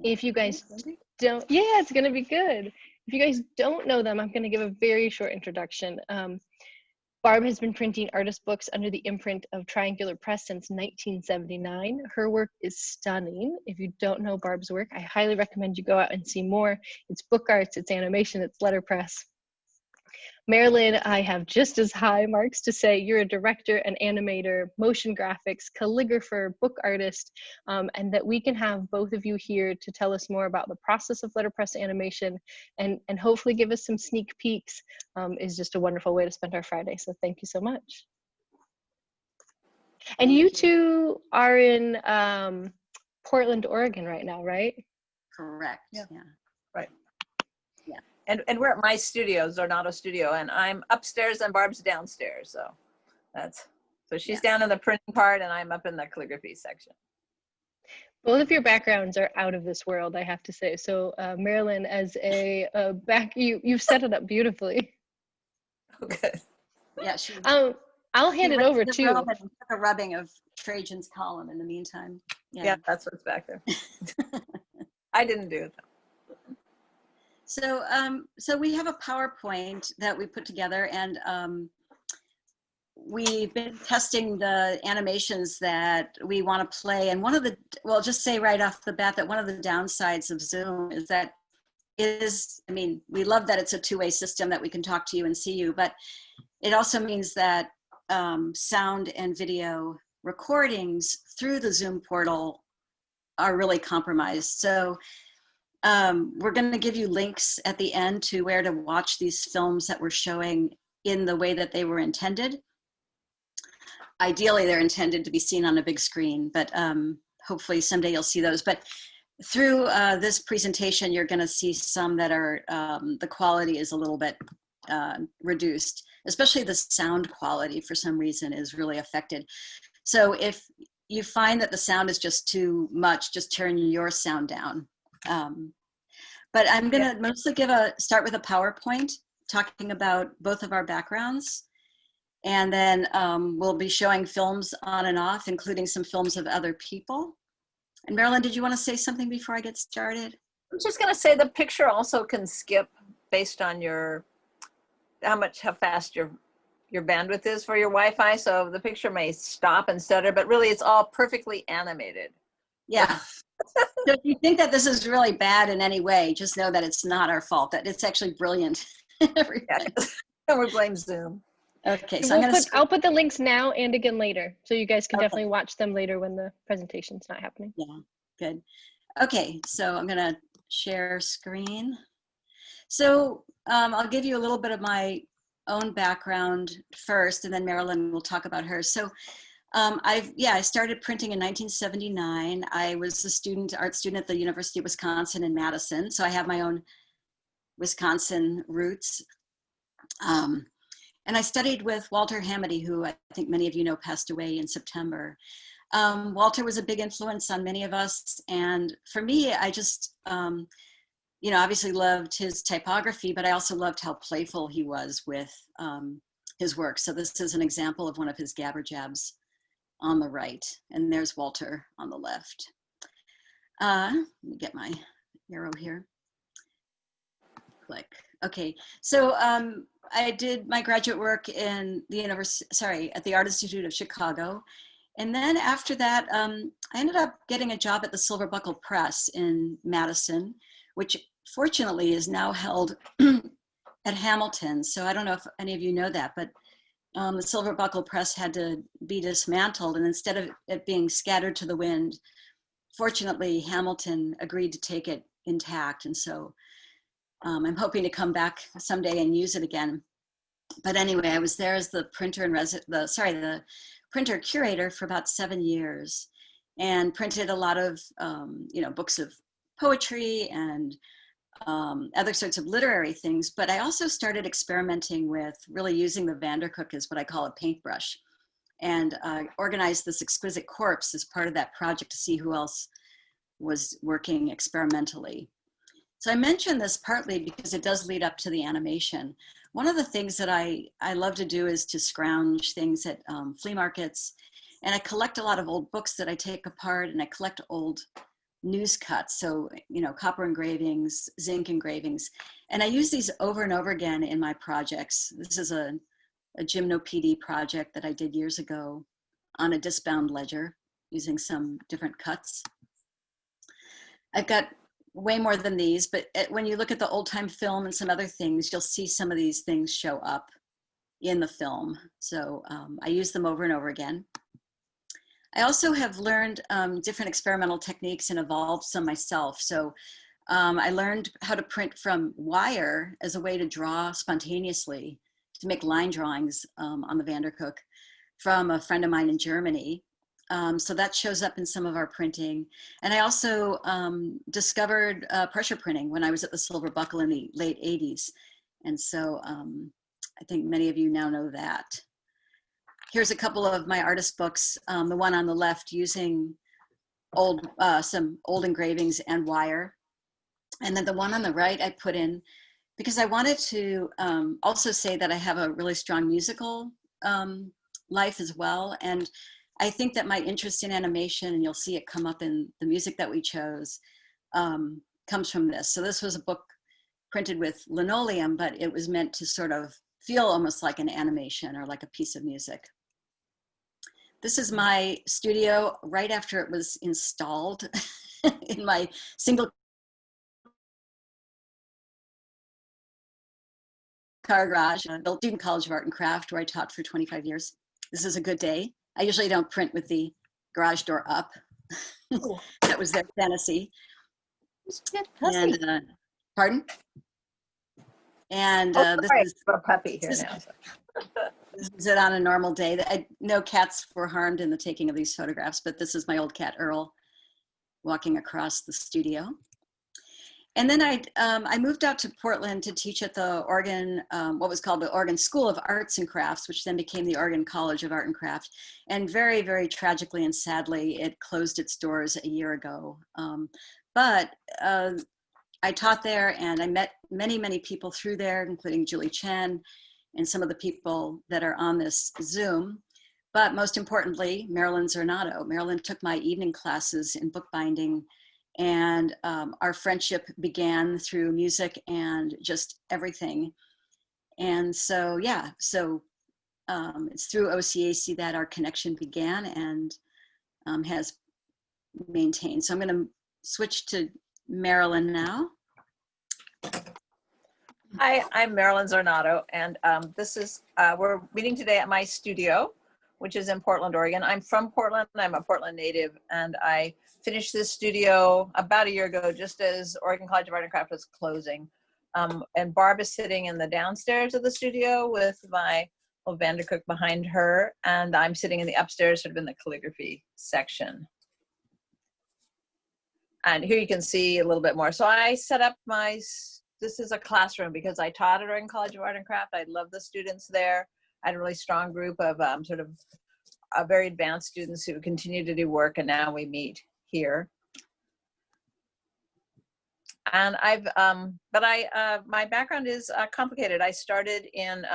If you guys don't, yeah, it's going to be good. If you guys don't know them, I'm going to give a very short introduction. Barb has been printing artist books under the imprint of Triangular Press since 1979. Her work is stunning. If you don't know Barb's work, I highly recommend you go out and see more. It's book arts, it's animation, it's letterpress. Marilyn, I have just as high marks to say. You're a director, an animator, motion graphics, calligrapher, book artist, and that we can have both of you here to tell us more about the process of letterpress animation and hopefully give us some sneak peeks is just a wonderful way to spend our Friday. So thank you so much. And you two are in Portland, Oregon right now, right? Correct. Yeah. Right. Yeah. And we're at my studio, Zornado Studio, and I'm upstairs and Barb's downstairs. So she's down in the printing part and I'm up in the calligraphy section. Both of your backgrounds are out of this world, I have to say. So Marilyn, as a you've set it up beautifully. Okay. Yeah. I'll hand it over to you. A rubbing of Trajan's column in the meantime. Yeah, that's what's back there. I didn't do it though. So we have a PowerPoint that we put together, and we've been testing the animations that we want to play. And well, just say right off the bat that one of the downsides of Zoom is that we love that it's a two-way system that we can talk to you and see you, but it also means that sound and video recordings through the Zoom portal are really compromised. So we're going to give you links at the end to where to watch these films that we're showing in the way that they were intended. Ideally, they're intended to be seen on a big screen, but hopefully someday you'll see those. But through this presentation, you're going to see some that are, the quality is a little bit reduced, especially the sound quality for some reason is really affected. So if you find that the sound is just too much, just turn your sound down. But I'm going to mostly start with a PowerPoint talking about both of our backgrounds. And then we'll be showing films on and off, including some films of other people. And Marilyn, did you want to say something before I get started? I'm just going to say the picture also can skip based on how fast your bandwidth is for your Wi-Fi. So the picture may stop and stutter, but really it's all perfectly animated. Yeah. So if you think that this is really bad in any way, just know that it's not our fault, that it's actually brilliant. And we blame Zoom. Okay, so I'll put the links now and again later, so you guys can definitely watch them later when the presentation's not happening. Yeah, good. Okay, so I'm gonna share screen. So I'll give you a little bit of my own background first, and then Marilyn will talk about hers. So I started printing in 1979. I was a art student at the University of Wisconsin in Madison, so I have my own Wisconsin roots. And I studied with Walter Hamady, who I think many of you know passed away in September. Walter was a big influence on many of us. And for me, I just, obviously loved his typography, but I also loved how playful he was with his work. So this is an example of one of his gabber jabs on the right. And there's Walter on the left. Let me get my arrow here. Click. Okay, so I did my graduate work in the at the Art Institute of Chicago. And then after that, I ended up getting a job at the Silver Buckle Press in Madison, which fortunately is now held at Hamilton. So I don't know if any of you know that, but the Silver Buckle Press had to be dismantled. And instead of it being scattered to the wind, fortunately, Hamilton agreed to take it intact. And so I'm hoping to come back someday and use it again. But anyway, I was there as the printer and the printer curator for about 7 years, and printed a lot of books of poetry and other sorts of literary things. But I also started experimenting with really using the Vandercook as what I call a paintbrush, and organized this exquisite corpse as part of that project to see who else was working experimentally. So I mention this partly because it does lead up to the animation. One of the things that I love to do is to scrounge things at flea markets. And I collect a lot of old books that I take apart, and I collect old news cuts. So, copper engravings, zinc engravings. And I use these over and over again in my projects. This is a Gymno PD project that I did years ago on a discbound ledger using some different cuts. I've got way more than these, but when you look at the old time film and some other things, you'll see some of these things show up in the film. So I use them over and over again. I also have learned different experimental techniques and evolved some myself. So I learned how to print from wire as a way to draw spontaneously, to make line drawings on the Vandercook from a friend of mine in Germany. So that shows up in some of our printing. And I also discovered pressure printing when I was at the Silver Buckle in the late 80s. And so I think many of you now know that. Here's a couple of my artist books. The one on the left using some old engravings and wire. And then the one on the right I put in because I wanted to also say that I have a really strong musical life as well. And I think that my interest in animation, and you'll see it come up in the music that we chose, comes from this. So this was a book printed with linoleum, but it was meant to sort of feel almost like an animation or like a piece of music. This is my studio right after it was installed in my single car garage at the Student College of Art and Craft, where I taught for 25 years. This is a good day. I usually don't print with the garage door up. That was their fantasy. And pardon? And this is a puppy here now. This is it on a normal day. No cats were harmed in the taking of these photographs, but this is my old cat Earl walking across the studio. And then I moved out to Portland to teach at the Oregon, what was called the Oregon School of Arts and Crafts, which then became the Oregon College of Art and Craft. And very, very tragically and sadly, it closed its doors a year ago. But I taught there and I met many, many people through there, including Julie Chen and some of the people that are on this Zoom. But most importantly, Marilyn Zornado. Marilyn took my evening classes in bookbinding, and our friendship began through music and just everything. And so, yeah, so it's through OCAC that our connection began and has maintained. So I'm gonna switch to Marilyn now. Hi, I'm Marilyn Zornado, and this is, we're meeting today at my studio, which is in Portland, Oregon. I'm from Portland, I'm a Portland native, and I finished this studio about a year ago, just as Oregon College of Art and Craft was closing. And Barb is sitting in the downstairs of the studio with my little Vandercook behind her, and I'm sitting in the upstairs, sort of in the calligraphy section. And here you can see a little bit more. So I set up this is a classroom because I taught at Oregon College of Art and Craft. I love the students there. I had a really strong group of sort of very advanced students who continue to do work, and now we meet here. And my background is complicated. I started in,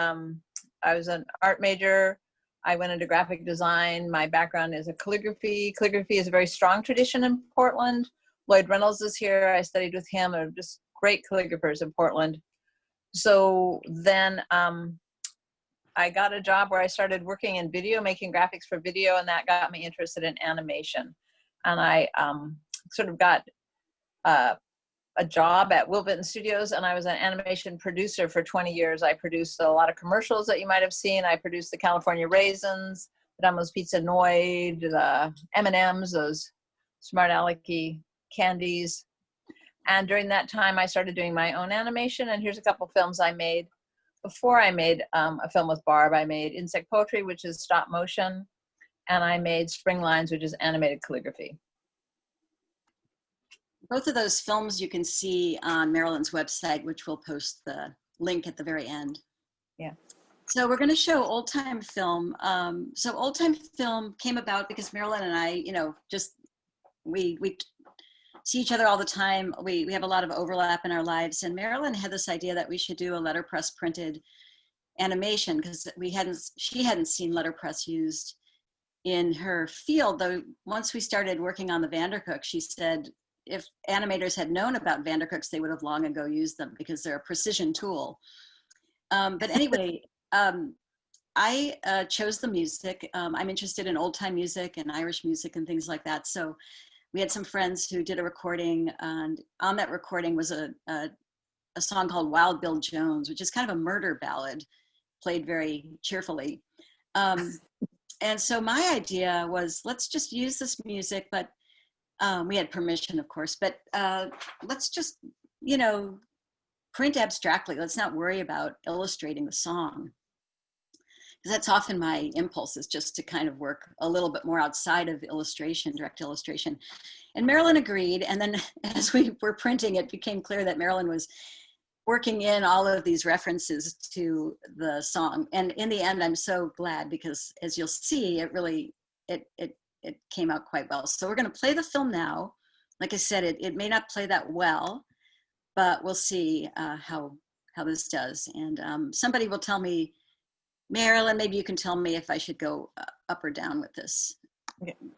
I was an art major. I went into graphic design. My background is a calligraphy. Calligraphy is a very strong tradition in Portland. Lloyd Reynolds is here. I studied with him. They're just great calligraphers in Portland. So then I got a job where I started working in video, making graphics for video, and that got me interested in animation. And I sort of got a job at Will Vinton Studios, and I was an animation producer for 20 years. I produced a lot of commercials that you might have seen. I produced the California Raisins, the Domino's Pizza Noid, the M&Ms, those smart alecky candies. And during that time, I started doing my own animation, and here's a couple films I made. Before I made a film with Barb, I made Insect Poetry, which is stop motion, and I made Spring Lines, which is animated calligraphy. Both of those films you can see on Marilyn's website, which we'll post the link at the very end. Yeah. So we're going to show old time film. So old time film came about because Marilyn and I, just we see each other all the time. We have a lot of overlap in our lives, and Marilyn had this idea that we should do a letterpress printed animation because she hadn't seen letterpress used in her field. Though once we started working on the Vandercook, she said if animators had known about Vandercooks, they would have long ago used them because they're a precision tool. But anyway, I chose the music. I'm interested in old time music and Irish music and things like that. So we had some friends who did a recording, and on that recording was a song called Wild Bill Jones, which is kind of a murder ballad played very cheerfully. And so my idea was, let's just use this music, but we had permission, of course, but let's just, you know, print abstractly. Let's not worry about illustrating the song. Because that's often my impulse, is just to kind of work a little bit more outside of illustration, direct illustration. And Marilyn agreed. And then as we were printing, it became clear that Marilyn was working in all of these references to the song. And in the end, I'm so glad, because as you'll see, it really, it came out quite well. So we're going to play the film now. Like I said, it may not play that well, but we'll see how this does. And somebody will tell me, Marilyn, maybe you can tell me if I should go up or down with this. Okay. 1,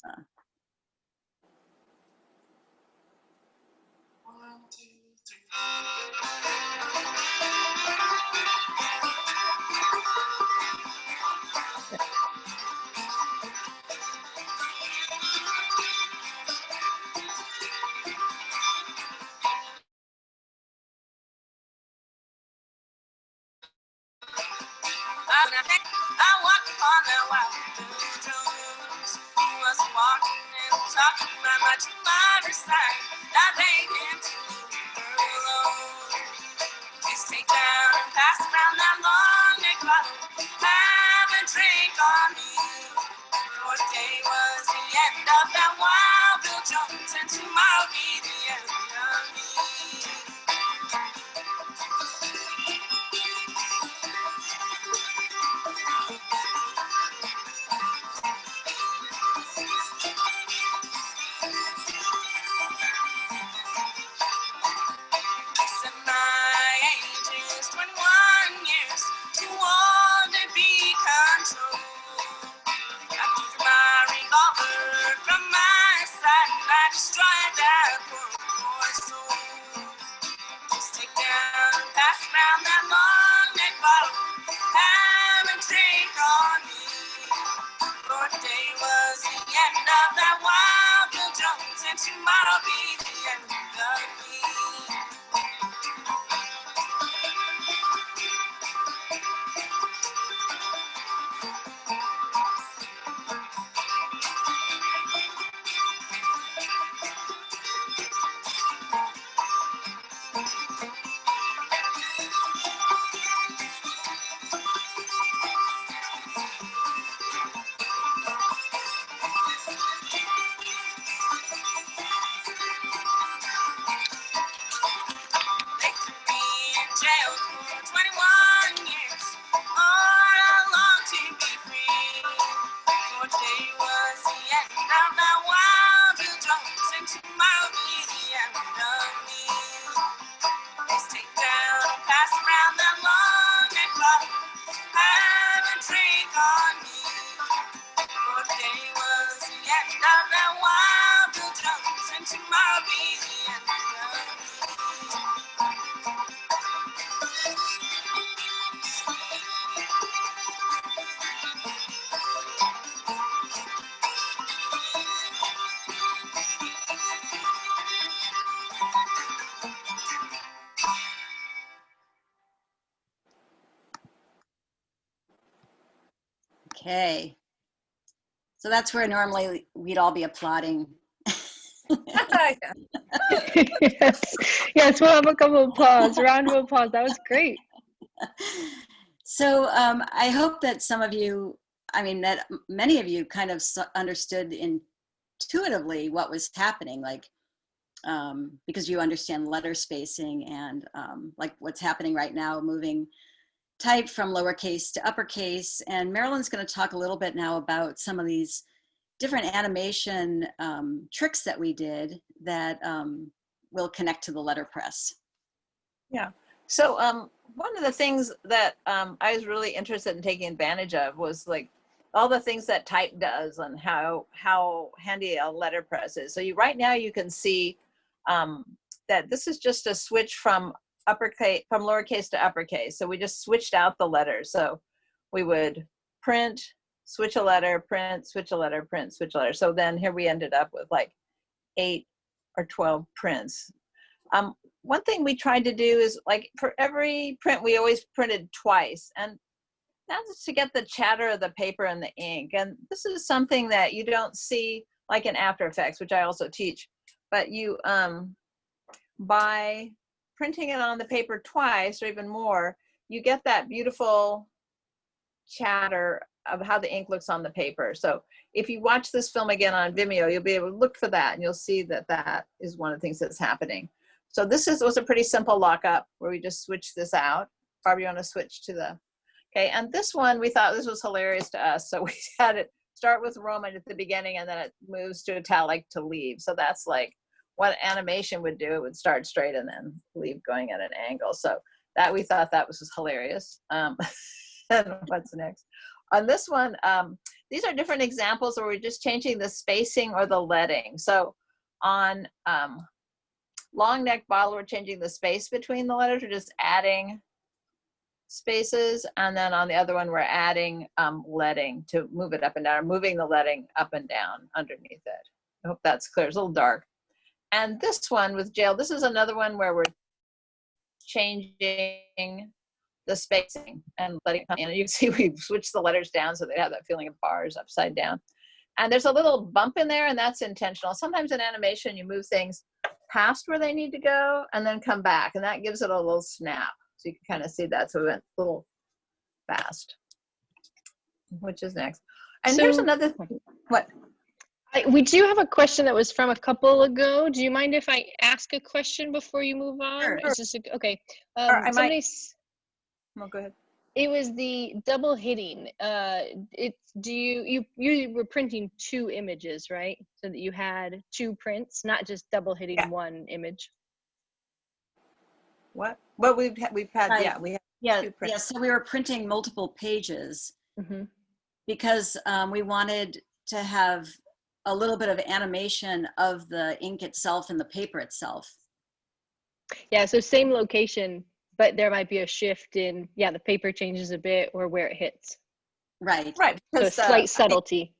2, 3. I walked upon that wild Bill Jones. He was walking and talking by my mother's side. I begged him to leave her alone. Please take down and pass around that long neck bottle. Have a drink on me. For today was the end of that wild Bill Jones, and tomorrow be the end of me. Said my age is 21 years, too old to be controlled. I took my revolver from my side and I destroyed that poor boy's soul. Just take down and pass around that long neck bottle. Have a drink on me. For today was the end of that wild Bill Jones, and tomorrow be the end of me. They put me in jail for 21 years. Oh, I long to be free. For today was the end of that wild Bill Jones, and tomorrow be the end of me. Please take down and pass around that long neck bottle. Have a drink on me. For today was the end of that wild Bill Jones, and tomorrow be the end of me. Okay. So that's where normally we'd all be applauding. Yes, yes, we'll have a couple of applause, a round of applause. That was great. So I hope that some of you, I mean, that many of you kind of understood intuitively what was happening, like, because you understand letter spacing and like what's happening right now, moving type from lowercase to uppercase. And Marilyn's going to talk a little bit now about some of these different animation tricks that we did that will connect to the letterpress. Yeah. So one of the things that I was really interested in taking advantage of was like all the things that type does and how handy a letterpress is. So right now you can see that this is just a switch from lowercase to uppercase. So we just switched out the letters. So we would print, switch a letter, print, switch a letter, print, switch a letter. So then here we ended up with like 8 or 12 prints. One thing we tried to do is, like, for every print, we always printed twice. And that's to get the chatter of the paper and the ink. And this is something that you don't see like in After Effects, which I also teach. But you, by printing it on the paper twice or even more, you get that beautiful chatter of how the ink looks on the paper. So if you watch this film again on Vimeo, you'll be able to look for that, and you'll see that that is one of the things that's happening. So this was a pretty simple lockup where we just switched this out. Barb, you want to switch to the, okay, and this one, we thought this was hilarious to us. So we had it start with Roman at the beginning, and then it moves to italic to leave. So that's like what animation would do. It would start straight and then leave going at an angle. So that, we thought that was hilarious. And what's next? On this one, these are different examples where we're just changing the spacing or the leading. So on long neck bottle, we're changing the space between the letters. We're just adding spaces. And then on the other one, we're adding leading to move it up and down, or moving the leading up and down underneath it. I hope that's clear. It's a little dark. And this one with jail, this is another one where we're changing the spacing and letting it come in. And you can see we've switched the letters down so they have that feeling of bars upside down. And there's a little bump in there, and that's intentional. Sometimes in animation, you move things past where they need to go and then come back, and that gives it a little snap. So you can kind of see that. So we went a little fast. Which is next? And So- here's another thing. What? We do have a question that was from a couple ago. Do you mind if I ask a question before you move on? Sure. Is this okay? Or I might- Somebody's, Oh, go ahead. it was the double hitting. You were printing 2 images, right? So that you had 2 prints, not just double hitting Yeah. 1 image. What? Well, we've had, Right. yeah, we have Yeah, 2 prints. yeah. So we were printing multiple pages Mm-hmm. because we wanted to have a little bit of animation of the ink itself and the paper itself. Yeah, so same location, but there might be a shift in, the paper changes a bit or where it hits. Right. Right. So a Because, slight subtlety.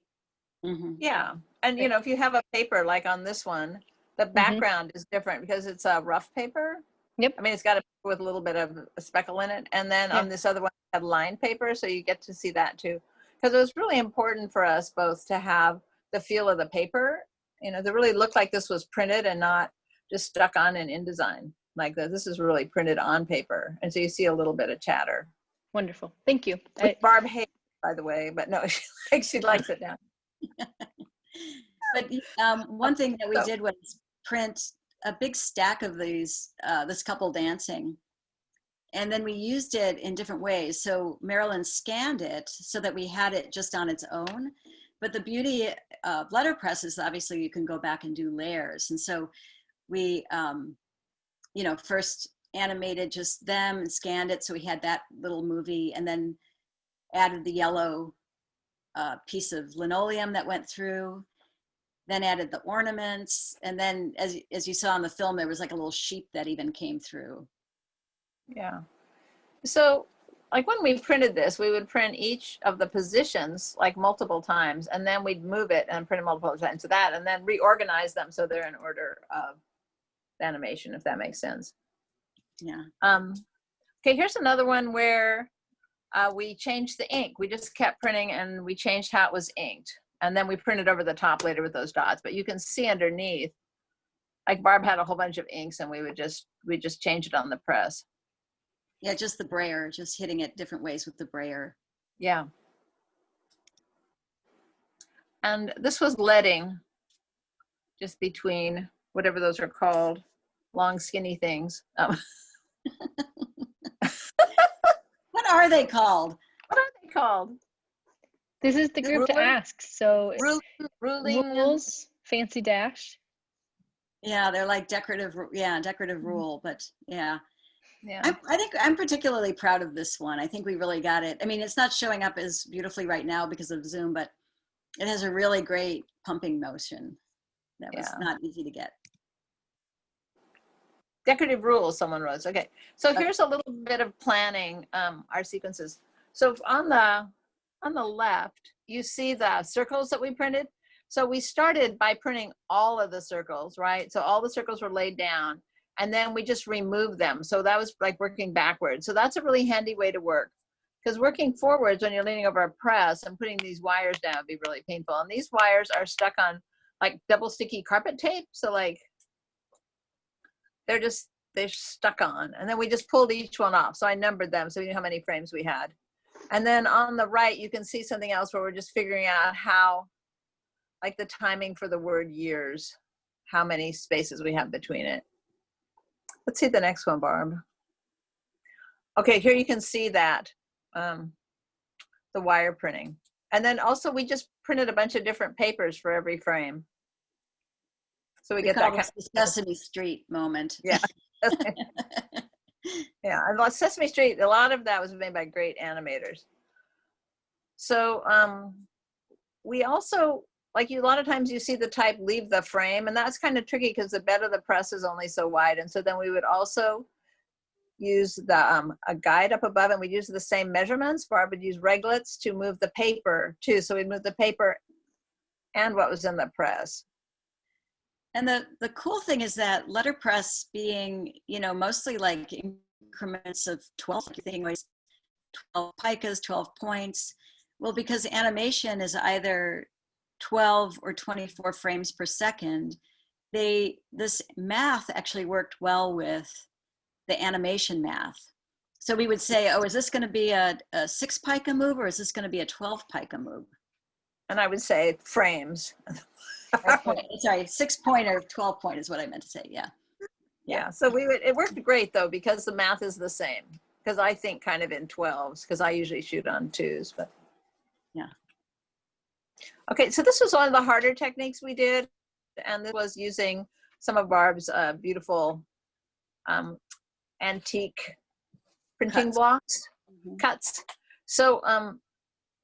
Hmm. yeah. And, you know, if you have a paper like on this one, the background is different because it's a rough paper. Yep. I mean, it's got a paper with a little bit of a speckle in it. And then on this other one, we have lined paper. So you get to see that too. Because it was really important for us both to have the feel of the paper, you know, to really look like this was printed and not just stuck on in InDesign. Like that, this is really printed on paper. And so you see a little bit of chatter. Wonderful. Thank you. Which Barb hates, by the way, but no, she likes it now. But one thing that we did was print a big stack of these, this couple dancing. And then we used it in different ways. So Marilyn scanned it so that we had it just on its own. But the beauty of Letterpress is obviously you can go back and do layers. And so we, you know, first animated just them and scanned it. So we had that little movie, and then added the yellow piece of linoleum that went through, then added the ornaments. And then as you saw in the film, there was like a little sheep that even came through. Yeah. So like when we printed this, we would print each of the positions like multiple times, and then we'd move it and print it multiple times to that, and then reorganize them so they're in order of the animation, if that makes sense. Yeah. Okay, here's another one where we changed the ink. We just kept printing and we changed how it was inked. And then we printed over the top later with those dots, but you can see underneath, like Barb had a whole bunch of inks, and we just change it on the press. Yeah, just the brayer, just hitting it different ways with the brayer. Yeah. And this was leading, just between whatever those are called, long skinny things. What are they called? What are they called? This is the group to Ruler? ask. So Ruling. rules, fancy dash. Yeah, they're like decorative rule, but yeah. Yeah. I think I'm particularly proud of this one. I think we really got it. I mean, it's not showing up as beautifully right now because of Zoom, but it has a really great pumping motion that was not easy to get. Decorative rules, someone wrote. Okay, so here's a little bit of planning our sequences. So on the left, you see the circles that we printed. So we started by printing all of the circles, right? So all the circles were laid down, and then we just removed them. So that was like working backwards. So that's a really handy way to work, because working forwards when you're leaning over a press and putting these wires down would be really painful. And these wires are stuck on like double sticky carpet tape. So like, they're stuck on, and then we just pulled each one off. So I numbered them so we knew how many frames we had. And then on the right, you can see something else where we're just figuring out how, like the timing for the word years, how many spaces we have between it. Let's see the next one, Barb. Okay, here you can see that, the wire printing. And then also we just printed a bunch of different papers for every frame. So we get that kind of Sesame Street moment. Yeah. Yeah, and Sesame Street, a lot of that was made by great animators. So we also, like a lot of times you see the type leave the frame, and that's kind of tricky because the bed of the press is only so wide. And so then we would also use the a guide up above, and we'd use the same measurements. Barb would use reglets to move the paper too. So we'd move the paper and what was in the press. And the cool thing is that letterpress being, mostly like increments of 12, everything was 12 picas, 12 points. Well, because animation is either 12 or 24 frames per second, this math actually worked well with the animation math. So we would say, oh, is this going to be a 6 pica move, or is this going to be a 12 pica move? And I would say frames. Sorry, 6 point or 12 point is what I meant to say. Yeah. So it worked great though, because the math is the same. Because I think kind of in 12s, because I usually shoot on 2s, but yeah. Okay, so this was one of the harder techniques we did, and this was using some of Barb's beautiful antique printing blocks, cuts. So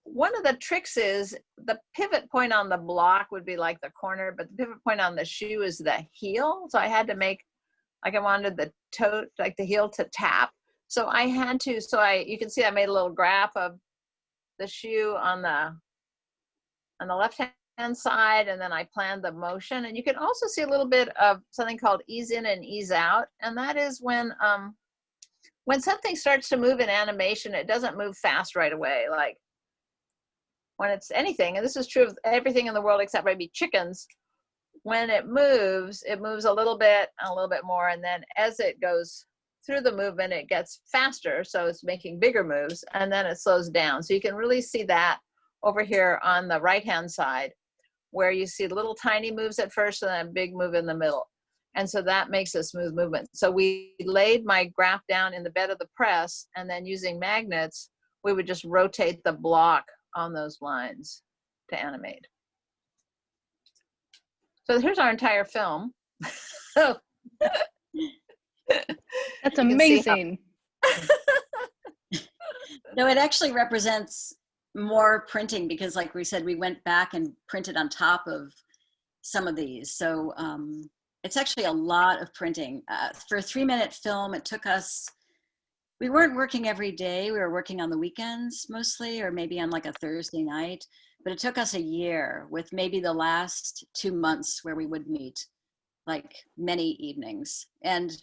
one of the tricks is the pivot point on the block would be like the corner, but the pivot point on the shoe is the heel. So I had to make, like I wanted the toe, like the heel to tap. So I had to, you can see I made a little graph of the shoe on the left-hand side, and then I planned the motion. And you can also see a little bit of something called ease in and ease out. And that is when something starts to move in animation, it doesn't move fast right away. Like when it's anything, and this is true of everything in the world except maybe chickens, when it moves a little bit and a little bit more. And then as it goes through the movement, it gets faster. So it's making bigger moves, and then it slows down. So you can really see that over here on the right-hand side, where you see little tiny moves at first and then a big move in the middle. And so that makes a smooth movement. So we laid my graph down in the bed of the press, and then using magnets, we would just rotate the block on those lines to animate. So here's our entire film. That's amazing. No, it actually represents more printing, because like we said, we went back and printed on top of some of these. So it's actually a lot of printing. For a 3-minute film, it took us, we weren't working every day. We were working on the weekends mostly, or maybe on like a Thursday night. But it took us a year, with maybe the last 2 months where we would meet like many evenings. And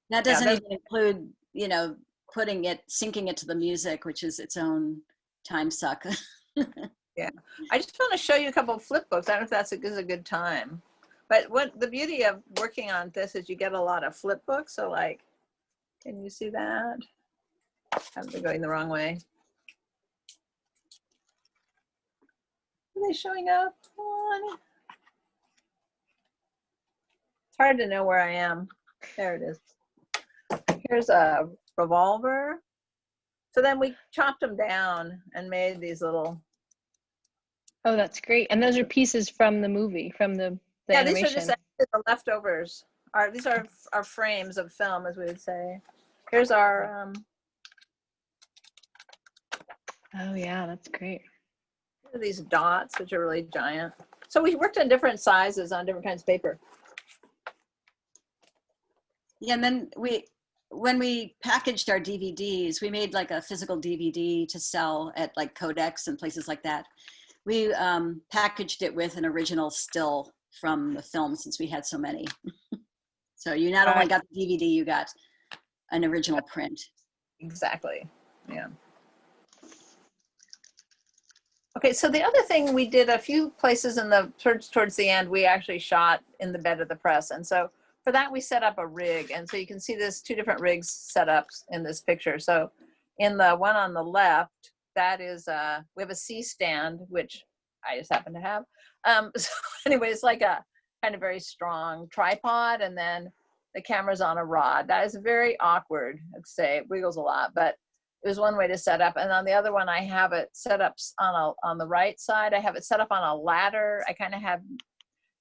that doesn't even include, syncing it to the music, which is its own time suck. Yeah, I just want to show you a couple of flip books. I don't know if that's a good time. But what the beauty of working on this is you get a lot of flip books. So like, can you see that? I'm going the wrong way. Are they showing up? Come on. It's hard to know where I am. There it is. Here's a revolver. So then we chopped them down and made these little. Oh, that's great. And those are pieces from the movie, from the animation. These are just the leftovers. These are our frames of film, as we would say. Here's our. Oh yeah, that's great. Here are these dots, which are really giant. So we worked on different sizes on different kinds of paper. Yeah, and then when we packaged our DVDs, we made like a physical DVD to sell at like Codex and places like that. We packaged it with an original still from the film since we had so many. So you not only got the DVD, you got an original print. Exactly. Yeah. Okay, so the other thing we did a few places in the towards the end, we actually shot in the bed of the press. And so for that, we set up a rig. And so you can see there's two different rigs set up in this picture. So in the one on the left, that is, we have a C stand, which I just happen to have. So anyway, it's like a kind of very strong tripod, and then the camera's on a rod. That is very awkward, I'd say. It wiggles a lot, but it was one way to set up. And on the other one, I have it set up on the right side. I have it set up on a ladder. I kind of have,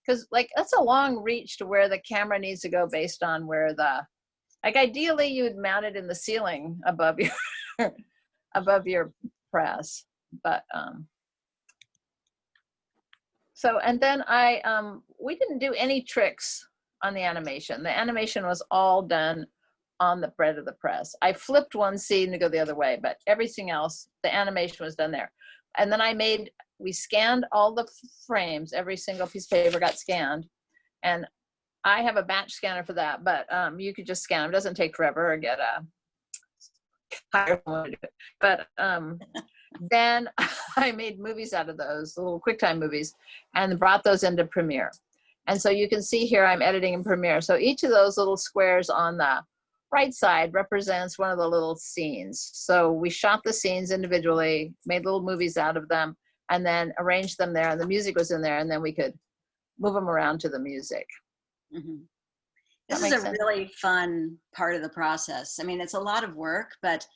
because like that's a long reach to where the camera needs to go based on where like ideally you would mount it in the ceiling above your, above your press. But, so, and then we didn't do any tricks on the animation. The animation was all done on the bed of the press. I flipped one scene to go the other way, but everything else, the animation was done there. And then we scanned all the frames, every single piece of paper got scanned. And I have a batch scanner for that, but you could just scan them. It doesn't take forever or get a hire someone to do it. But then I made movies out of those, little QuickTime movies, and brought those into Premiere. And so you can see here I'm editing in Premiere. So each of those little squares on the right side represents one of the little scenes. So we shot the scenes individually, made little movies out of them, and then arranged them there, and the music was in there, and then we could move them around to the music. Mm-hmm. This is a really fun part of the process. I mean, it's a lot of work, but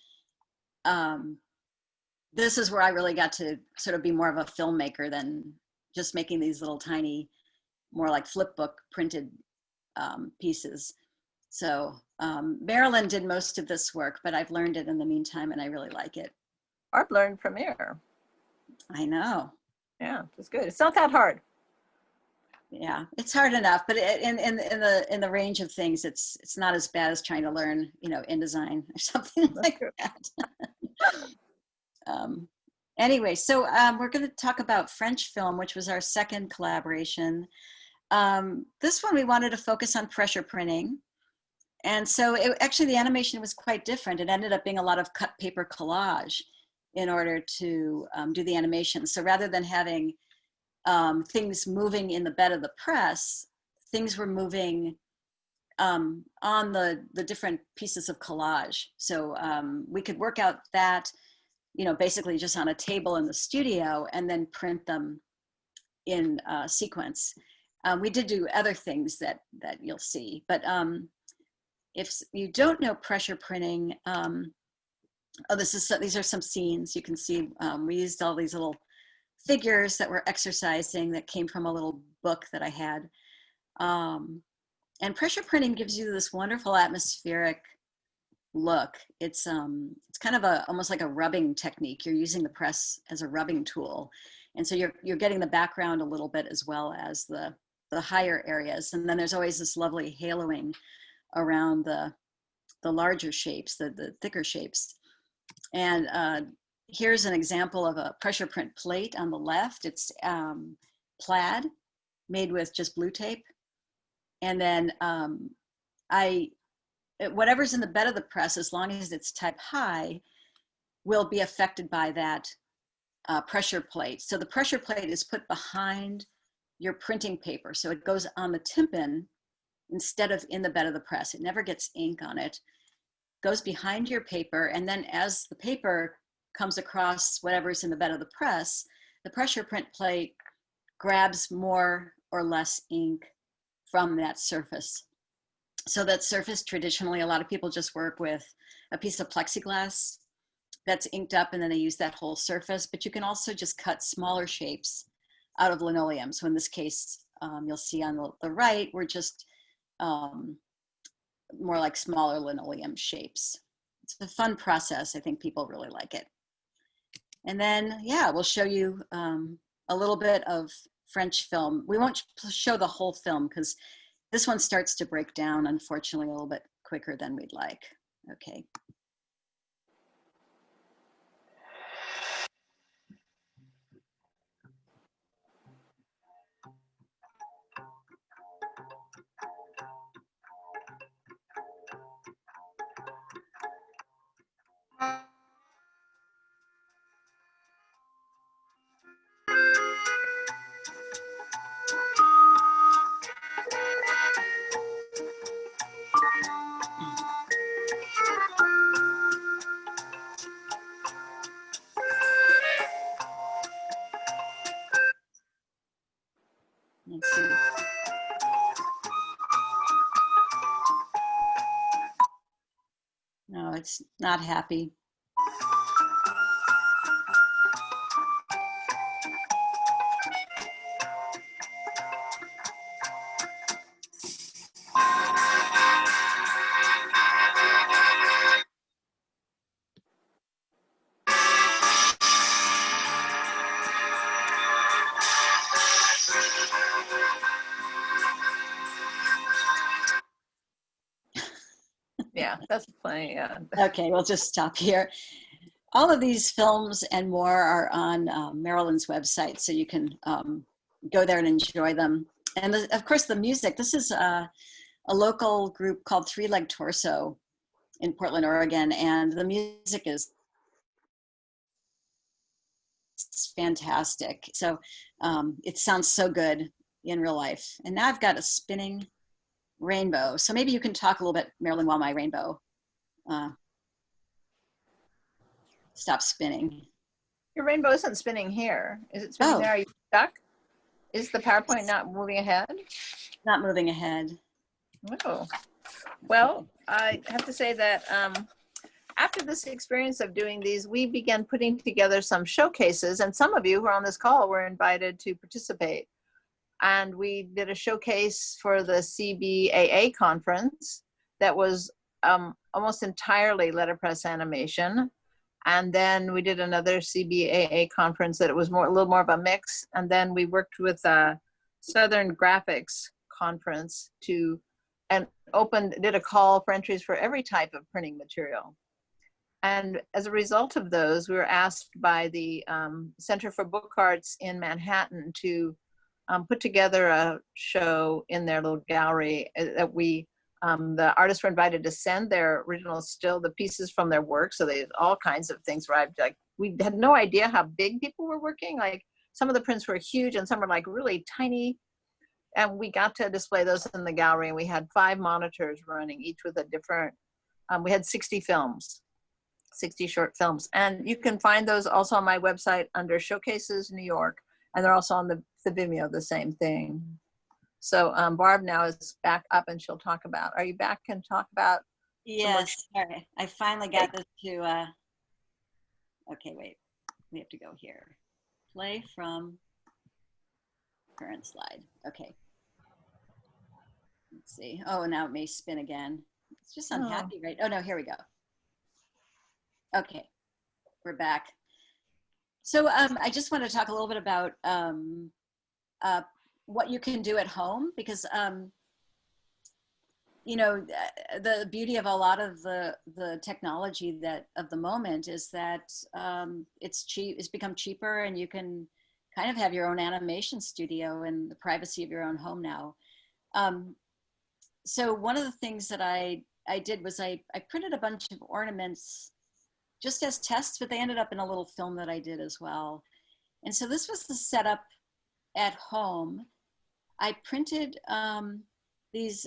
this is where I really got to sort of be more of a filmmaker than just making these little tiny, more like flip book printed pieces. So Marilyn did most of this work, but I've learned it in the meantime, and I really like it. Barb learned Premiere. I know. Yeah, it's good. It's not that hard. Yeah, it's hard enough, but in the range of things, it's not as bad as trying to learn, InDesign or something like that. Anyway, so we're going to talk about French film, which was our second collaboration. This one we wanted to focus on pressure printing. And so actually the animation was quite different. It ended up being a lot of cut paper collage in order to do the animation. So rather than having things moving in the bed of the press, things were moving on the different pieces of collage. So we could work out that, basically just on a table in the studio and then print them in sequence. We did do other things that you'll see, but if you don't know pressure printing, these are some scenes. You can see we used all these little figures that were exercising that came from a little book that I had. And pressure printing gives you this wonderful atmospheric look. It's kind of almost like a rubbing technique. You're using the press as a rubbing tool. And so you're getting the background a little bit as well as the higher areas. And then there's always this lovely haloing around the larger shapes, the thicker shapes. And here's an example of a pressure print plate on the left. It's plaid made with just blue tape. And then whatever's in the bed of the press, as long as it's type high, will be affected by that pressure plate. So the pressure plate is put behind your printing paper. So it goes on the tympan instead of in the bed of the press. It never gets ink on it. Goes behind your paper, and then as the paper comes across whatever's in the bed of the press, the pressure print plate grabs more or less ink from that surface. So that surface, traditionally, a lot of people just work with a piece of plexiglass that's inked up, and then they use that whole surface. But you can also just cut smaller shapes out of linoleum. So in this case, you'll see on the right, we're just more like smaller linoleum shapes. It's a fun process. I think people really like it. And then, yeah, we'll show you a little bit of French film. We won't show the whole film because this one starts to break down, unfortunately, a little bit quicker than we'd like. Okay. Let's see. No, it's not happy. Yeah, that's plenty. Yeah. Okay, we'll just stop here. All of these films and more are on Marilyn's website, so you can go there and enjoy them. And of course, the music. This is a local group called Three Leg Torso in Portland, Oregon, and the music is fantastic. So it sounds so good in real life. And now I've got a spinning rainbow. So maybe you can talk a little bit, Marilyn, while my rainbow stops spinning. Your rainbow isn't spinning here. Is it spinning there? Are you stuck? Is the PowerPoint not moving ahead? Not moving ahead. Oh, well, I have to say that after this experience of doing these, we began putting together some showcases, and some of you who are on this call were invited to participate. And we did a showcase for the CBAA conference that was almost entirely letterpress animation. And then we did another CBAA conference that it was a little more of a mix. And then we worked with a Southern Graphics conference did a call for entries for every type of printing material. And as a result of those, we were asked by the Center for Book Arts in Manhattan to put together a show in their little gallery that the artists were invited to send their original the pieces from their work. So they had all kinds of things where we had no idea how big people were working. Like some of the prints were huge and some were like really tiny. And we got to display those in the gallery, and we had 5 monitors running, each with a different, we had 60 films, 60 short films. And you can find those also on my website under Showcases New York, and they're also on the Vimeo, the same thing. So Barb now is back up, and she'll talk about, are you back and talk about? Yes, sorry. I finally got this to, okay, wait, we have to go here. Play from current slide, okay. Let's see, oh, now it may spin again. It's just unhappy, right? Oh no, here we go. Okay, we're back. So I just want to talk a little bit about what you can do at home, because you know, the beauty of a lot of the technology of the moment is that it's become cheaper, and you can kind of have your own animation studio in the privacy of your own home now. So one of the things that I did was I printed a bunch of ornaments just as tests, but they ended up in a little film that I did as well. And so this was the setup at home. I printed these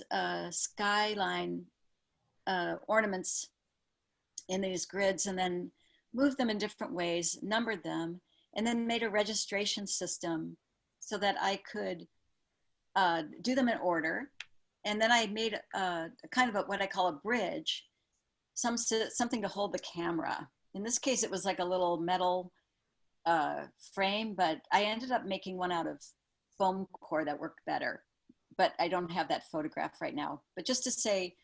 skyline ornaments in these grids, and then moved them in different ways, numbered them, and then made a registration system so that I could do them in order. And then I made a kind of what I call a bridge, something to hold the camera. In this case, it was like a little metal frame, but I ended up making one out of foam core that worked better. But I don't have that photograph right now. But just to say,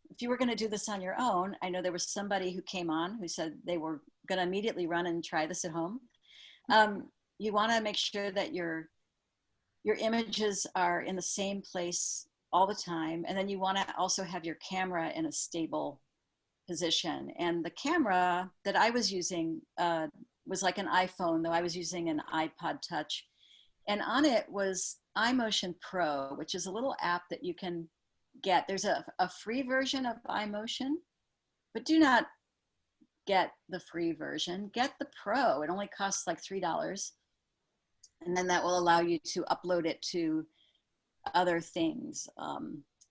if you were going to do this on your own, I know there was somebody who came on who said they were going to immediately run and try this at home. You want to make sure that your images are in the same place all the time. And then you want to also have your camera in a stable position. And the camera that I was using was like an iPhone, though I was using an iPod Touch. And on it was iMotion Pro, which is a little app that you can get. There's a free version of iMotion, but do not get the free version. Get the Pro. It only costs like $3. And then that will allow you to upload it to other things.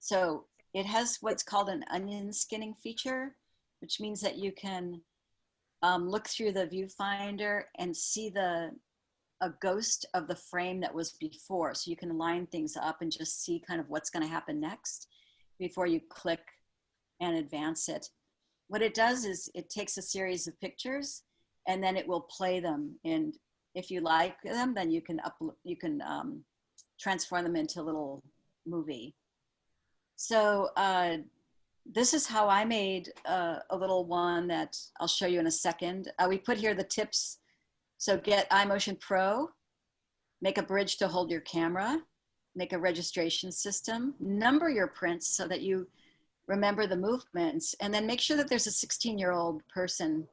So it has what's called an onion skinning feature, which means that you can look through the viewfinder and see a ghost of the frame that was before. So you can line things up and just see kind of what's going to happen next before you click and advance it. What it does is it takes a series of pictures and then it will play them. And if you like them, then you can transform them into a little movie. So this is how I made a little one that I'll show you in a second. We put here the tips. So get iMotion Pro, make a bridge to hold your camera, make a registration system, number your prints so that you remember the movements, and then make sure that there's a 16-year-old person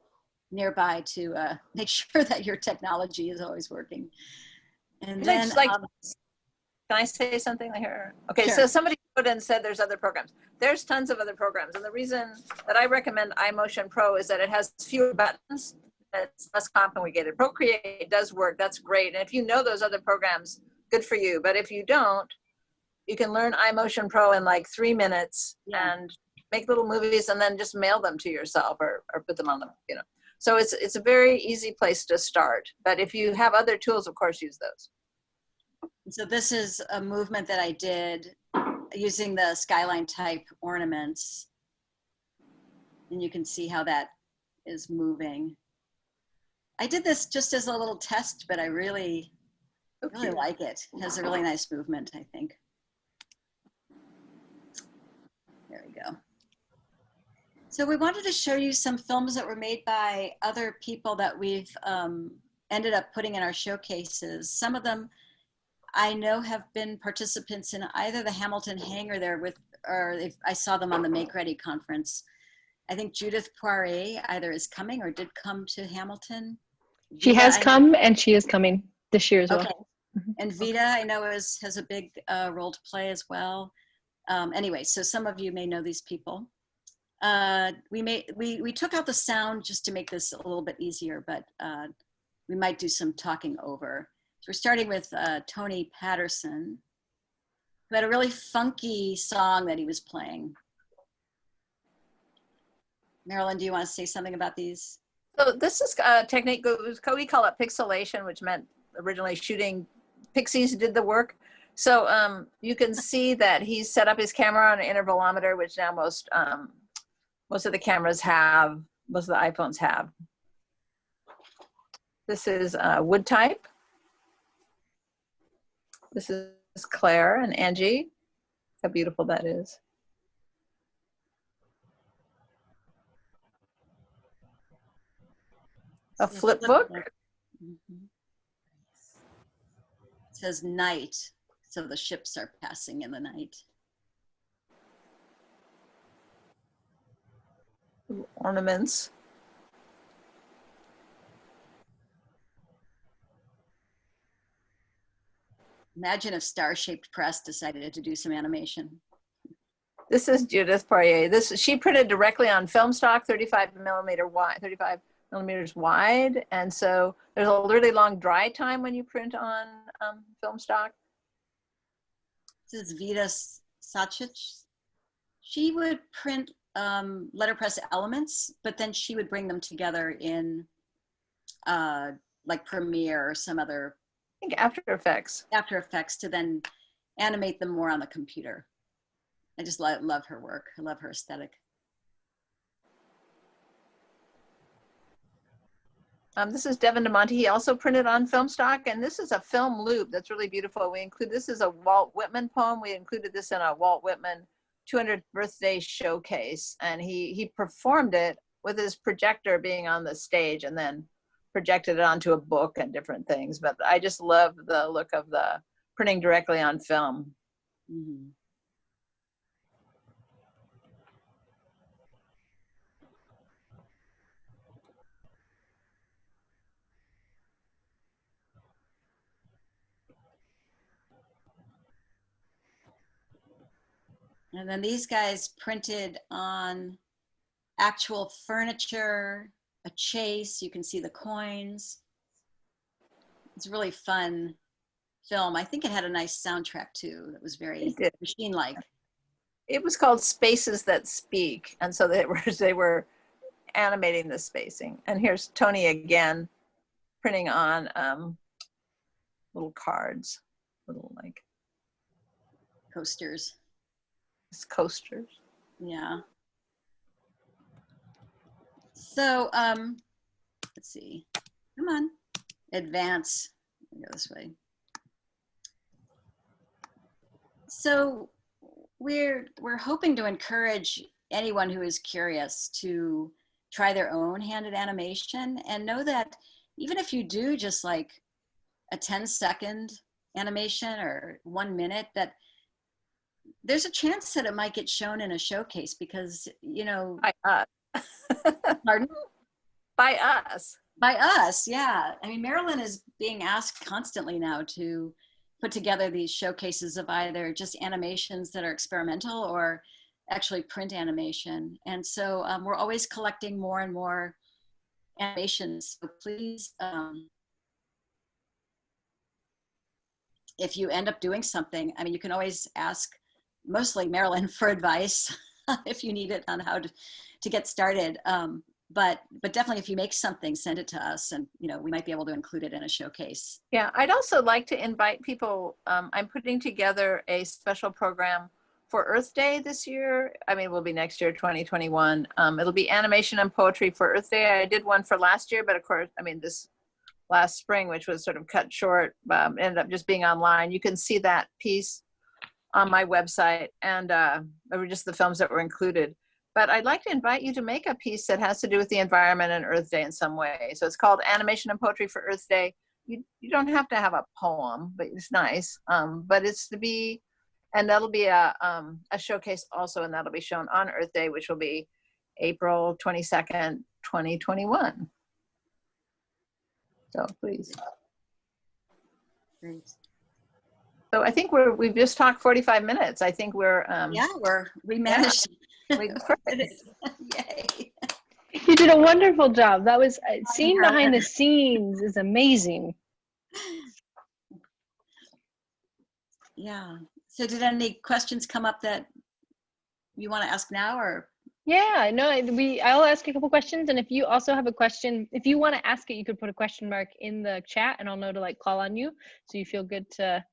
nearby to make sure that your technology is always working. And then, can I say something here? Okay, sure. So somebody put in and said there's other programs. There's tons of other programs. And the reason that I recommend iMotion Pro is that it has fewer buttons. It's less complicated. Procreate does work. That's great. And if you know those other programs, good for you. But if you don't, you can learn iMotion Pro in like 3 minutes and make little movies and then just mail them to yourself or put them on them, you know. So it's a very easy place to start. But if you have other tools, of course, use those. So this is a movement that I did using the skyline type ornaments. And you can see how that is moving. I did this just as a little test, but I really like it. It has a really nice movement, I think. There we go. So we wanted to show you some films that were made by other people that we've ended up putting in our showcases. Some of them I know have been participants in either the Hamilton Hangar there or I saw them on the Make Ready conference. I think Judith Poirier either is coming or did come to Hamilton. She has come and she is coming this year as well. Okay. And Vita, I know, has a big role to play as well. Anyway, so some of you may know these people. We took out the sound just to make this a little bit easier, but we might do some talking over. So we're starting with Tony Patterson, who had a really funky song that he was playing. Marilyn, do you want to say something about these? So this is a technique, we call it pixelation, which meant originally shooting pixies did the work. So you can see that he set up his camera on an intervalometer, which now most of the cameras have, most of the iPhones have. This is wood type. This is Claire and Angie. How beautiful that is. A flip book. Mm-hmm. It says night, so the ships are passing in the night. Ornaments. Imagine if Star-Shaped Press decided to do some animation. This is Judith Poirier. She printed directly on film stock, 35 millimeters wide. And so there's a really long dry time when you print on film stock. This is Vita Sacic. She would print letterpress elements, but then she would bring them together in like Premiere or some other, I think After Effects. After Effects, to then animate them more on the computer. I just love her work. I love her aesthetic. This is Devin DeMonte. He also printed on film stock, and this is a film loop that's really beautiful. This is a Walt Whitman poem. We included this in a Walt Whitman 200th birthday showcase, and he performed it with his projector being on the stage and then projected it onto a book and different things. But I just love the look of the printing directly on film. Mm-hmm. And then these guys printed on actual furniture, a chase. You can see the coins. It's a really fun film. I think it had a nice soundtrack too. That was very machine-like. It was called Spaces That Speak, and so they were animating the spacing. And here's Tony again, printing on little cards, little like Coasters. Coasters. Yeah. So let's see. Come on, advance. Go this way. So we're hoping to encourage anyone who is curious to try their own handed animation, and know that even if you do just like a 10-second animation or 1 minute, that there's a chance that it might get shown in a showcase, because, you know, By us. pardon? By us. By us, yeah. I mean, Marilyn is being asked constantly now to put together these showcases of either just animations that are experimental or actually print animation. And so we're always collecting more and more animations. So please, if you end up doing something, I mean, you can always ask mostly Marilyn for advice if you need it on how to get started. But definitely if you make something, send it to us, and, you know, we might be able to include it in a showcase. Yeah, I'd also like to invite people. I'm putting together a special program for Earth Day this year. I mean, it will be next year, 2021. It'll be animation and poetry for Earth Day. I did one for last year, but of course, I mean, this last spring, which was sort of cut short, ended up just being online. You can see that piece on my website, and they were just the films that were included. But I'd like to invite you to make a piece that has to do with the environment and Earth Day in some way. So it's called Animation and Poetry for Earth Day. You don't have to have a poem, but it's nice. But it's to be, and that'll be a showcase also, and that'll be shown on Earth Day, which will be April 22nd, 2021. So please. Great. So I think we've just talked 45 minutes. I think we're Yeah, we managed. we Yay. You did a wonderful job. That was seeing behind the scenes is amazing. Yeah. So did any questions come up that you want to ask now, or? Yeah, no, I'll ask a couple questions, and if you also have a question, if you want to ask it, you could put a question mark in the chat, and I'll know to like call on you, so you feel good to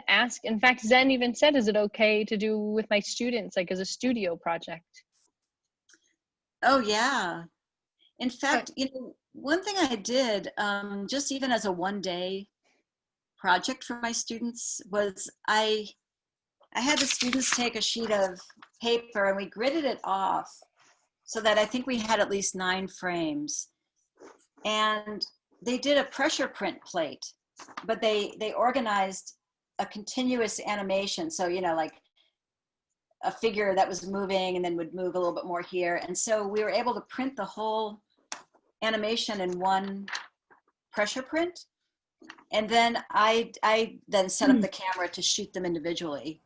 ask. In fact, Zen even said, is it okay to do with my students, like as a studio project? Oh yeah. In fact, you know, one thing I did, just even as a one-day project for my students, was I had the students take a sheet of paper and we gridded it off so that I think we had at least 9 frames. And they did a pressure print plate, but they organized a continuous animation. So, you know, like a figure that was moving and then would move a little bit more here. And so we were able to print the whole animation in one pressure print. And then I then set up the camera to shoot them individually.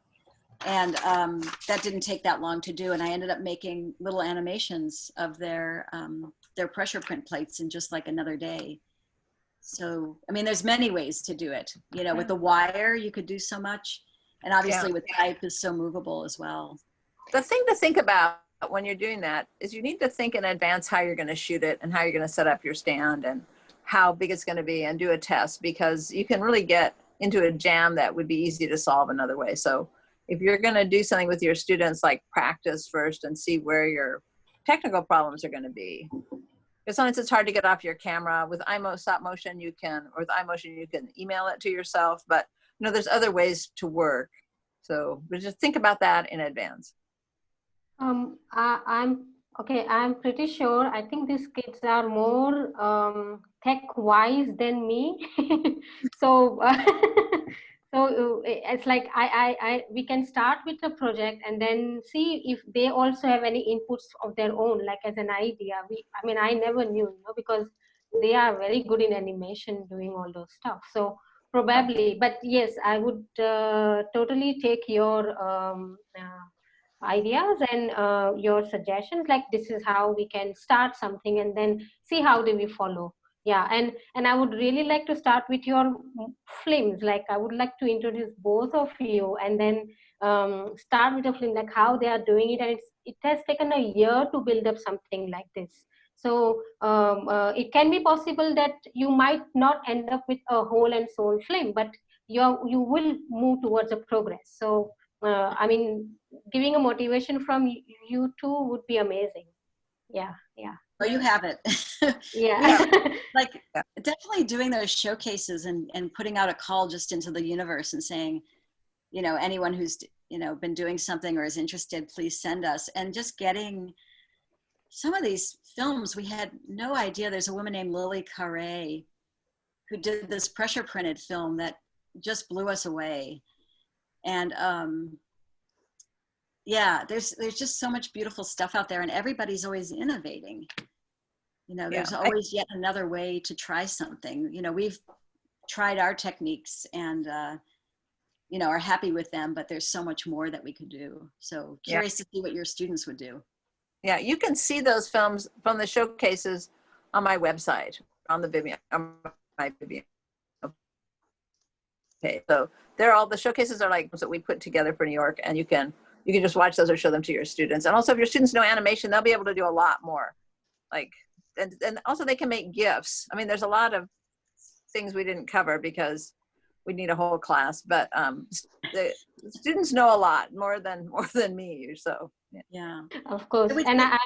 And that didn't take that long to do. And I ended up making little animations of their pressure print plates in just like another day. So, I mean, there's many ways to do it. You know, with the wire, you could do so much. And obviously with type is so movable as well. The thing to think about when you're doing that is you need to think in advance how you're going to shoot it and how you're going to set up your stand and how big it's going to be, and do a test, because you can really get into a jam that would be easy to solve another way. So if you're going to do something with your students, like practice first and see where your technical problems are going to be. Because sometimes it's hard to get off your camera. With stop motion, you can email it to yourself, but you know, there's other ways to work. So just think about that in advance. I'm pretty sure. I think these kids are more tech wise than me. So it's like we can start with the project and then see if they also have any inputs of their own, like as an idea. I never knew, you know, because they are very good in animation, doing all those stuff. So probably, but yes, I would totally take your ideas and your suggestions, like this is how we can start something and then see how do we follow. Yeah, and I would really like to start with your films. Like I would like to introduce both of you and then start with a film, like how they are doing it. And it has taken a year to build up something like this. So it can be possible that you might not end up with a whole and soul film, but you will move towards a progress. So I mean, giving a motivation from you two would be amazing. Yeah, yeah. Oh, you have it. Yeah. Like definitely doing those showcases and putting out a call just into the universe and saying, you know, anyone who's, you know, been doing something or is interested, please send us. And just getting some of these films, we had no idea. There's a woman named Lily Carre who did this pressure printed film that just blew us away. And yeah, there's just so much beautiful stuff out there, and everybody's always innovating. You know, there's always yet another way to try something. You know, we've tried our techniques and you know, are happy with them, but there's so much more that we could do. So curious to see what your students would do. Yeah, you can see those films from the showcases on my website, on the Vimeo, on my Vimeo page. So they're all, the showcases are like that we put together for New York, and you can just watch those or show them to your students. And also if your students know animation, they'll be able to do a lot more. Like, and also they can make GIFs. I mean, there's a lot of things we didn't cover because we need a whole class, but the students know a lot more than me. So yeah, of course. And I'm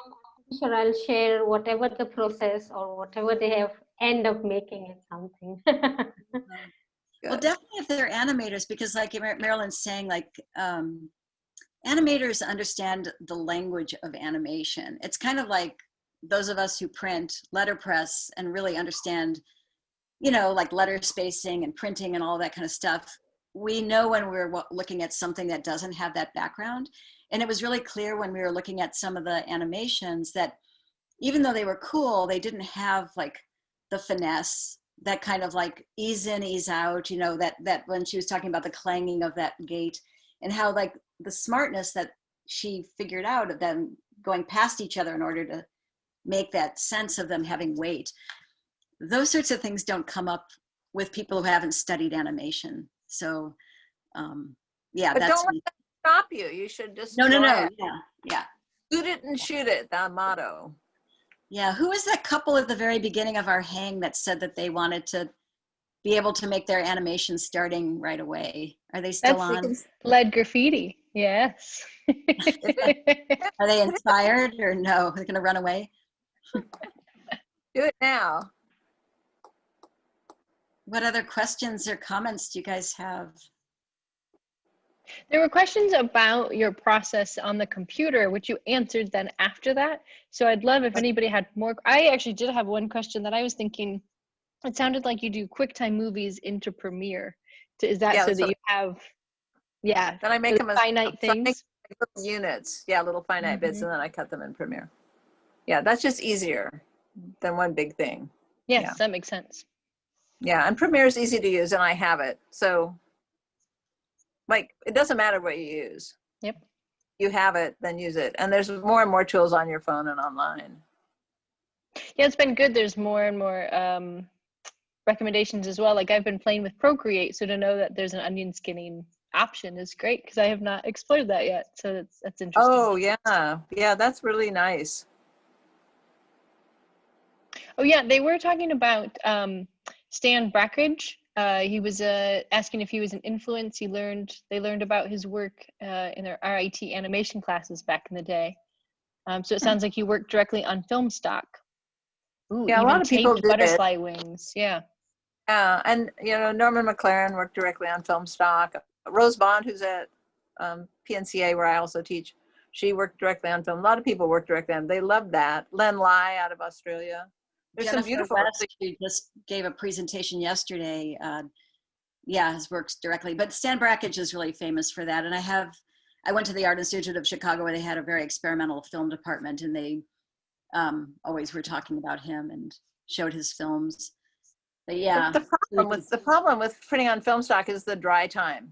sure I'll share whatever the process or whatever they have end up making it something. well, definitely if they're animators, because like Marilyn's saying, like animators understand the language of animation. It's kind of like those of us who print letterpress and really understand, you know, like letter spacing and printing and all that kind of stuff. We know when we're looking at something that doesn't have that background. And it was really clear when we were looking at some of the animations that even though they were cool, they didn't have like the finesse, that kind of like ease in, ease out, you know, that when she was talking about the clanging of that gate and how like the smartness that she figured out of them going past each other in order to make that sense of them having weight. Those sorts of things don't come up with people who haven't studied animation. So, yeah, but that's don't let that stop you. You should just no. ahead. Yeah. Shoot it and shoot it. That motto. Yeah, who was that couple at the very beginning of our hang that said that they wanted to be able to make their animation starting right away? Are they still on? Lead graffiti. Yes. Are they inspired or no? They're going to run away? Do it now. What other questions or comments do you guys have? There were questions about your process on the computer, which you answered then after that. So I'd love if anybody had more. I actually did have one question that I was thinking. It sounded like you do QuickTime movies into Premiere. Is that so that you have, then I make them as finite things? Little units. Yeah, little finite bits, and then I cut them in Premiere. Yeah, that's just easier than one big thing. Yes, that makes sense. Yeah, and Premiere is easy to use, and I have it. So, like, it doesn't matter what you use. Yep. You have it, then use it. And there's more and more tools on your phone and online. Yeah, it's been good. There's more and more recommendations as well. Like I've been playing with Procreate, so to know that there's an onion skinning option is great because I have not explored that yet. So that's interesting. Oh yeah, that's really nice. Oh yeah, they were talking about Stan Brackridge. He was asking if he was an influence. They learned about his work in their RIT animation classes back in the day. So it sounds like you worked directly on film stock. Ooh, yeah, a lot of people did butterfly wings. Yeah. Yeah, and you know, Norman McLaren worked directly on film stock. Rose Bond, who's at PNCA where I also teach, she worked directly on film. A lot of people work directly on. They love that. Len Lai out of Australia. There's Jennifer some beautiful. West, who just gave a presentation yesterday. Yeah, has worked directly. But Stan Brackridge is really famous for that. And I went to the Art Institute of Chicago where they had a very experimental film department, and they always were talking about him and showed his films. But yeah, the problem with printing on film stock is the dry time,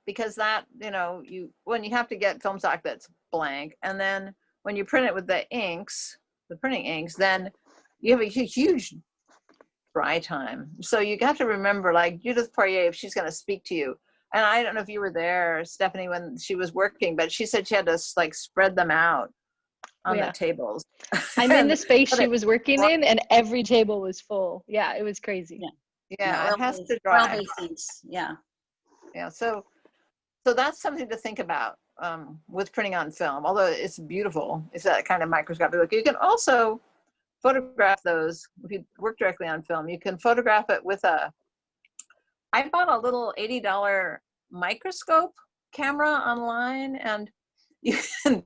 because that, you know, when you have to get film stock that's blank. And then when you print it with the inks, the printing inks, then you have a huge dry time. So you have to remember, like Judith Poirier, if she's going to speak to you, and I don't know if you were there, Stephanie, when she was working, but she said she had to like spread them out on the tables. I'm in the space she was working in, and every table was full. Yeah, it was crazy. Yeah, it has to dry. Yeah. Yeah, so that's something to think about with printing on film. Although it's beautiful, it's that kind of microscopic look. You can also photograph those. If you work directly on film, you can photograph it with I bought a little $80 microscope camera online, and you can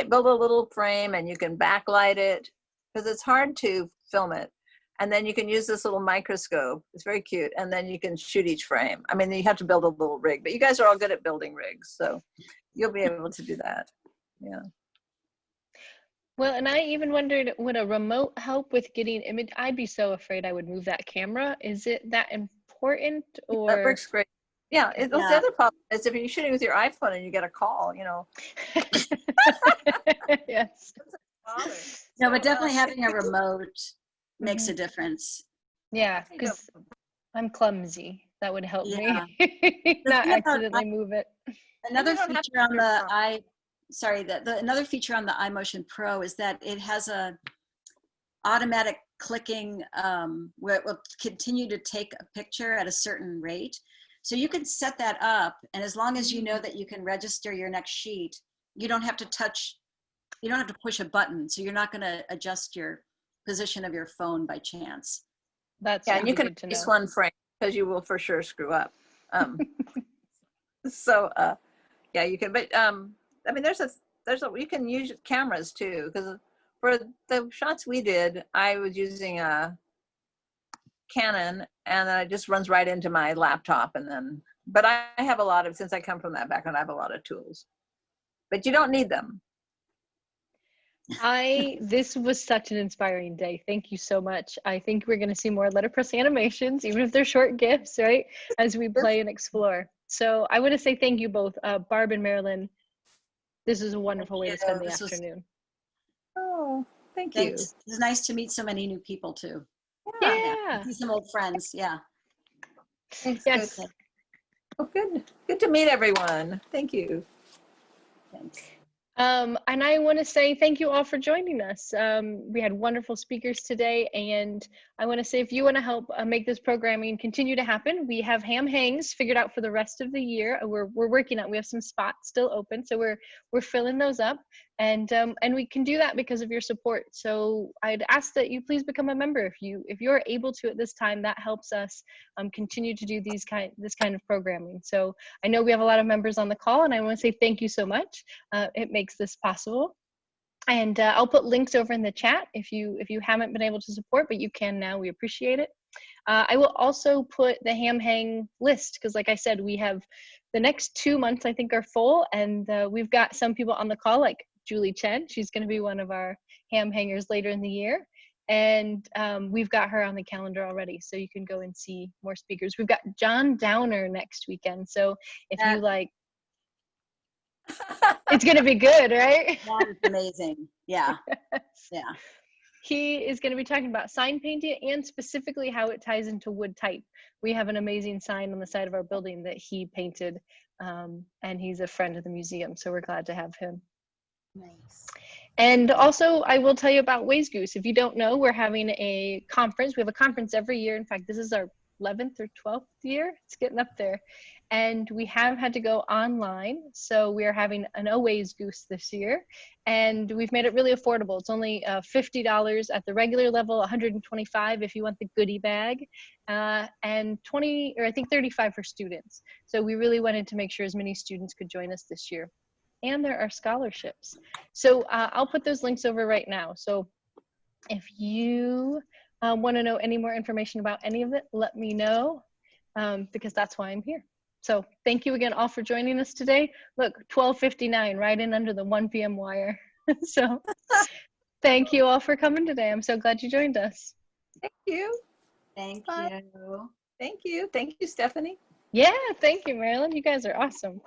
build a little frame, and you can backlight it because it's hard to film it. And then you can use this little microscope. It's very cute. And then you can shoot each frame. I mean, you have to build a little rig, but you guys are all good at building rigs, so you'll be able to do that. Yeah. Well, and I even wondered, would a remote help with getting image? I'd be so afraid I would move that camera. Is it that important, or? That works great. Yeah. The other problem is if you're shooting with your iPhone and you get a call, Yes. No, but definitely having a remote makes a difference. Yeah, because I'm clumsy. That would help me not accidentally move it. Another feature on another feature on the iMotion Pro is that it has a automatic clicking where it will continue to take a picture at a certain rate. So you can set that up, and as long as you know that you can register your next sheet, you don't have to push a button. So you're not going to adjust your position of your phone by chance. That's and you can release one frame because you will for sure screw up. You can, but I mean, you can use cameras too, because for the shots we did, I was using a Canon, and then it just runs right into my laptop, but I have a lot of, since I come from that background, I have a lot of tools, but you don't need them. This was such an inspiring day. Thank you so much. I think we're going to see more letterpress animations, even if they're short GIFs, right? As we play and explore. So I want to say thank you both, Barb and Marilyn. This is a wonderful way to spend the afternoon. Thank you. It's nice to meet so many new people too. Yeah. See some old friends. Yeah. Yes. Good. Oh, good to meet everyone. Thank you. Thanks. And I want to say thank you all for joining us. We had wonderful speakers today, and I want to say if you want to help make this programming continue to happen, we have ham hangs figured out for the rest of the year. We're working on. We have some spots still open, so we're filling those up, and we can do that because of your support. So I'd ask that you please become a member if you're able to at this time. That helps us continue to do this kind of programming. So I know we have a lot of members on the call, and I want to say thank you so much. It makes this possible, and I'll put links over in the chat if you haven't been able to support, but you can now. We appreciate it. I will also put the ham hang list, because like I said, we have the next 2 months I think are full, and we've got some people on the call like Julie Chen. She's going to be one of our ham hangers later in the year, and we've got her on the calendar already, so you can go and see more speakers. We've got John Downer next weekend, so if you like, it's going to be good, right? That's amazing. Yeah. Yeah. He is going to be talking about sign painting and specifically how it ties into wood type. We have an amazing sign on the side of our building that he painted, and he's a friend of the museum, so we're glad to have him. Nice. And also, I will tell you about Ways Goose. If you don't know, we're having a conference. We have a conference every year. In fact, this is our 11th or 12th year. It's getting up there. And we have had to go online. So we are having an Ways Goose this year. And we've made it really affordable. It's only $50 at the regular level, $125 if you want the goodie bag, and $20 or I think $35 for students. So we really wanted to make sure as many students could join us this year. And there are scholarships. So I'll put those links over right now. So if you want to know any more information about any of it, let me know, because that's why I'm here. So thank you again all for joining us today. Look, 12:59, right in under the 1 p.m. wire. So thank you all for coming today. I'm so glad you joined us. Thank you. Thank Bye. you. Thank you. Thank you, Stephanie. Yeah, thank you, Marilyn. You guys are awesome.